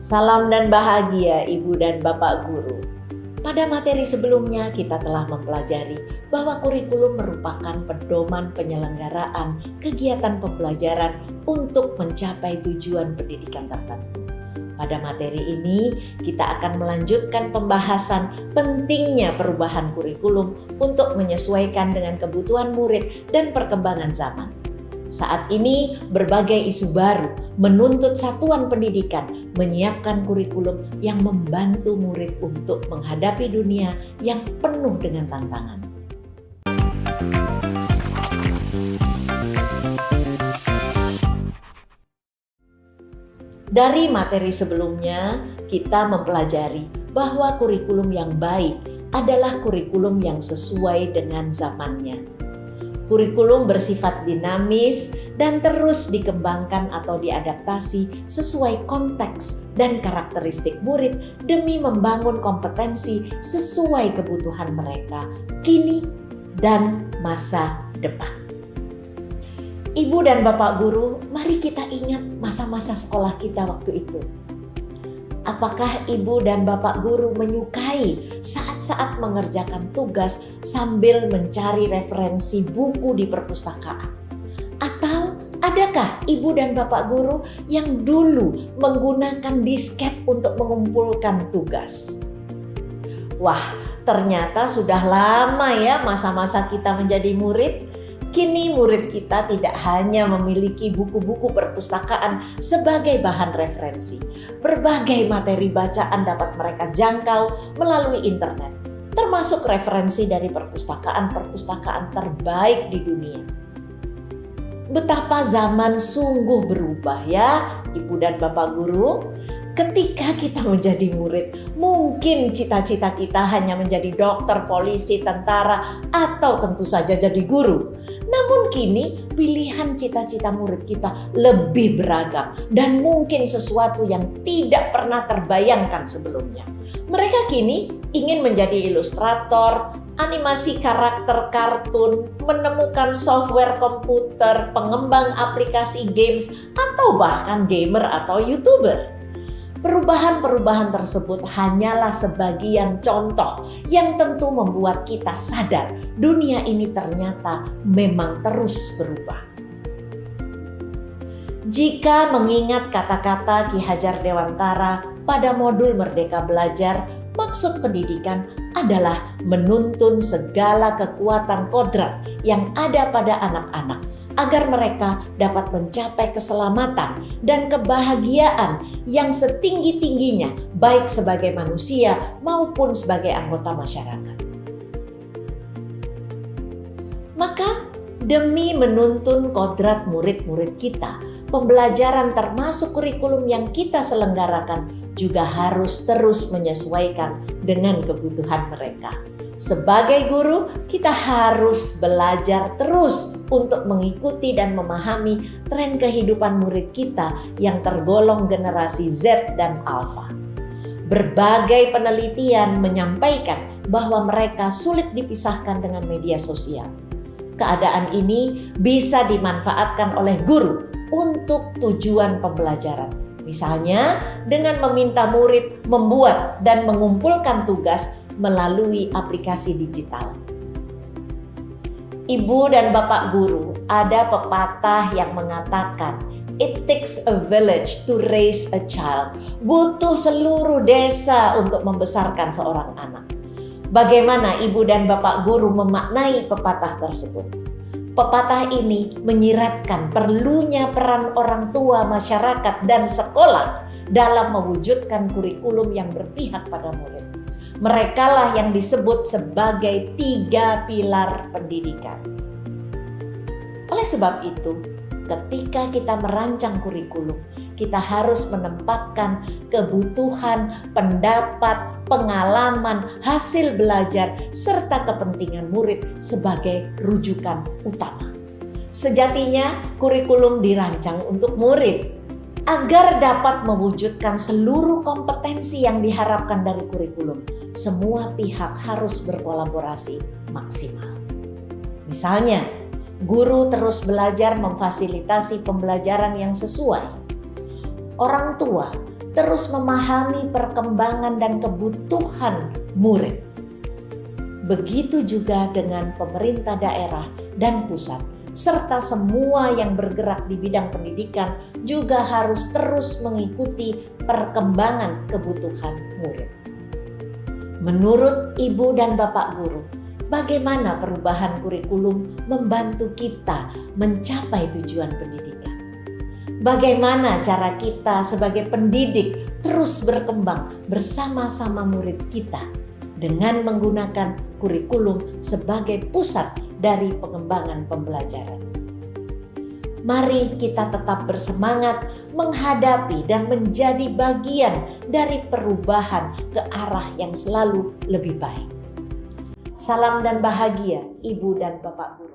Salam dan bahagia Ibu dan Bapak Guru. Pada materi sebelumnya kita telah mempelajari bahwa kurikulum merupakan pedoman penyelenggaraan kegiatan pembelajaran untuk mencapai tujuan pendidikan tertentu. Pada materi ini kita akan melanjutkan pembahasan pentingnya perubahan kurikulum untuk menyesuaikan dengan kebutuhan murid dan perkembangan zaman. Saat ini berbagai isu baru menuntut satuan pendidikan menyiapkan kurikulum yang membantu murid untuk menghadapi dunia yang penuh dengan tantangan. Dari materi sebelumnya, kita mempelajari bahwa kurikulum yang baik adalah kurikulum yang sesuai dengan zamannya. Kurikulum bersifat dinamis dan terus dikembangkan atau diadaptasi sesuai konteks dan karakteristik murid demi membangun kompetensi sesuai kebutuhan mereka kini dan masa depan. Ibu dan Bapak Guru, mari kita ingat masa-masa sekolah kita waktu itu. Apakah Ibu dan Bapak Guru menyukai saat-saat mengerjakan tugas sambil mencari referensi buku di perpustakaan? Atau adakah Ibu dan Bapak Guru yang dulu menggunakan disket untuk mengumpulkan tugas? Wah, ternyata sudah lama ya masa-masa kita menjadi murid. Kini murid kita tidak hanya memiliki buku-buku perpustakaan sebagai bahan referensi. Berbagai materi bacaan dapat mereka jangkau melalui internet, termasuk referensi dari perpustakaan-perpustakaan terbaik di dunia. Betapa zaman sungguh berubah ya, Ibu dan Bapak Guru. Ketika kita menjadi murid, mungkin cita-cita kita hanya menjadi dokter, polisi, tentara, atau tentu saja jadi guru. Namun kini pilihan cita-cita murid kita lebih beragam dan mungkin sesuatu yang tidak pernah terbayangkan sebelumnya. Mereka kini ingin menjadi ilustrator, animasi karakter kartun, menemukan software komputer, pengembang aplikasi games, atau bahkan gamer atau YouTuber. Perubahan-perubahan tersebut hanyalah sebagian contoh yang tentu membuat kita sadar dunia ini ternyata memang terus berubah. Jika mengingat kata-kata Ki Hajar Dewantara pada modul Merdeka Belajar, maksud pendidikan adalah menuntun segala kekuatan kodrat yang ada pada anak-anak agar mereka dapat mencapai keselamatan dan kebahagiaan yang setinggi-tingginya baik sebagai manusia maupun sebagai anggota masyarakat. Maka demi menuntun kodrat murid-murid kita, pembelajaran termasuk kurikulum yang kita selenggarakan juga harus terus menyesuaikan dengan kebutuhan mereka. Sebagai guru, kita harus belajar terus untuk mengikuti dan memahami tren kehidupan murid kita yang tergolong generasi Z dan Alpha. Berbagai penelitian menyampaikan bahwa mereka sulit dipisahkan dengan media sosial. Keadaan ini bisa dimanfaatkan oleh guru untuk tujuan pembelajaran. Misalnya dengan meminta murid membuat dan mengumpulkan tugas melalui aplikasi digital. Ibu dan Bapak Guru, ada pepatah yang mengatakan, "It takes a village to raise a child." Butuh seluruh desa untuk membesarkan seorang anak. Bagaimana Ibu dan Bapak Guru memaknai pepatah tersebut? Pepatah ini menyiratkan perlunya peran orang tua, masyarakat, dan sekolah dalam mewujudkan kurikulum yang berpihak pada murid. Merekalah yang disebut sebagai 3 pilar pendidikan. Oleh sebab itu, ketika kita merancang kurikulum, kita harus menempatkan kebutuhan, pendapat, pengalaman, hasil belajar, serta kepentingan murid sebagai rujukan utama. Sejatinya, kurikulum dirancang untuk murid agar dapat mewujudkan seluruh kompetensi yang diharapkan dari kurikulum. Semua pihak harus berkolaborasi maksimal. Misalnya, guru terus belajar memfasilitasi pembelajaran yang sesuai. Orang tua terus memahami perkembangan dan kebutuhan murid. Begitu juga dengan pemerintah daerah dan pusat, serta semua yang bergerak di bidang pendidikan juga harus terus mengikuti perkembangan kebutuhan murid. Menurut Ibu dan Bapak Guru, bagaimana perubahan kurikulum membantu kita mencapai tujuan pendidikan? Bagaimana cara kita sebagai pendidik terus berkembang bersama-sama murid kita dengan menggunakan kurikulum sebagai pusat dari pengembangan pembelajaran? Mari kita tetap bersemangat menghadapi dan menjadi bagian dari perubahan ke arah yang selalu lebih baik. Salam dan bahagia, Ibu dan Bapak Guru.